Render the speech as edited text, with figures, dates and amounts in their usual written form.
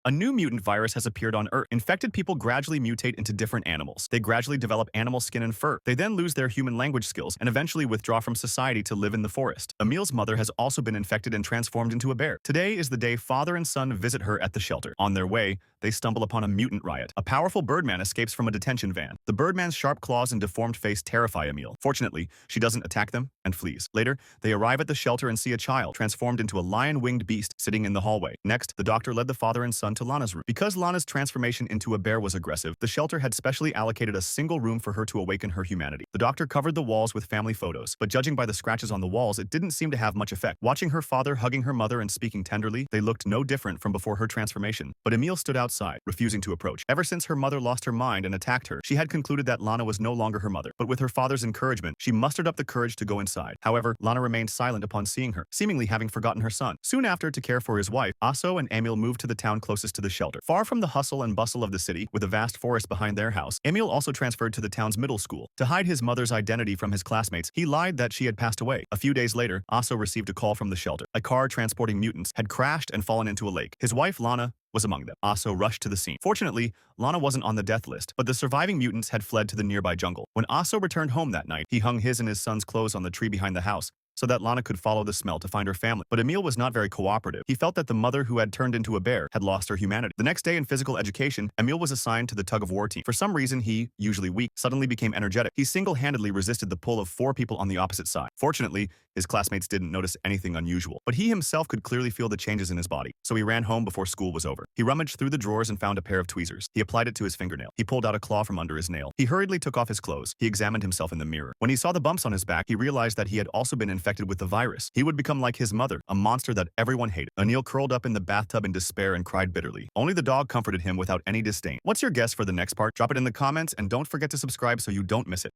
A new mutant virus has appeared on Earth. Infected people gradually mutate into different animals. They gradually develop animal skin and fur. They then lose their human language skills and eventually withdraw from society to live in the forest. Emil's mother has also been infected and transformed into a bear. Today is the day father and son visit her at the shelter. On their way, they stumble upon a mutant riot. A powerful birdman escapes from a detention van. The birdman's sharp claws and deformed face terrify Emil. Fortunately, she doesn't attack them and flees. Later, they arrive at the shelter and see a child transformed into a lion-winged beast sitting in the hallway. Next, the doctor led the father and son to Lana's room. Because Lana's transformation into a bear was aggressive, the shelter had specially allocated a single room for her to awaken her humanity. The doctor covered the walls with family photos, but judging by the scratches on the walls, it didn't seem to have much effect. Watching her father hugging her mother and speaking tenderly, they looked no different from before her transformation. But Emil stood outside, refusing to approach. Ever since her mother lost her mind and attacked her, she had concluded that Lana was no longer her mother. But with her father's encouragement, she mustered up the courage to go inside. However, Lana remained silent upon seeing her, seemingly having forgotten her son. Soon after, to care for his wife, Aso and Emil moved to the town closest to the shelter. Far from the hustle and bustle of the city, with a vast forest behind their house, Emil also transferred to the town's middle school. To hide his mother's identity from his classmates, he lied that she had passed away. A few days later, Aso received a call from the shelter. A car transporting mutants had crashed and fallen into a lake. His wife, Lana, was among them. Aso rushed to the scene. Fortunately, Lana wasn't on the death list, but the surviving mutants had fled to the nearby jungle. When Aso returned home that night, he hung his and his son's clothes on the tree behind the house, so that Lana could follow the smell to find her family. But Emil was not very cooperative. He felt that the mother who had turned into a bear had lost her humanity. The next day in physical education, Emil was assigned to the tug-of-war team. For some reason, he, usually weak, suddenly became energetic. He single-handedly resisted the pull of 4 people on the opposite side. Fortunately, his classmates didn't notice anything unusual, but he himself could clearly feel the changes in his body, so he ran home before school was over. He rummaged through the drawers and found a pair of tweezers. He applied it to his fingernail. He pulled out a claw from under his nail. He hurriedly took off his clothes. He examined himself in the mirror. When he saw the bumps on his back, he realized that he had also been infected with the virus. He would become like his mother, a monster that everyone hated. Emil curled up in the bathtub in despair and cried bitterly. Only the dog comforted him without any disdain. What's your guess for the next part? Drop it in the comments and don't forget to subscribe so you don't miss it.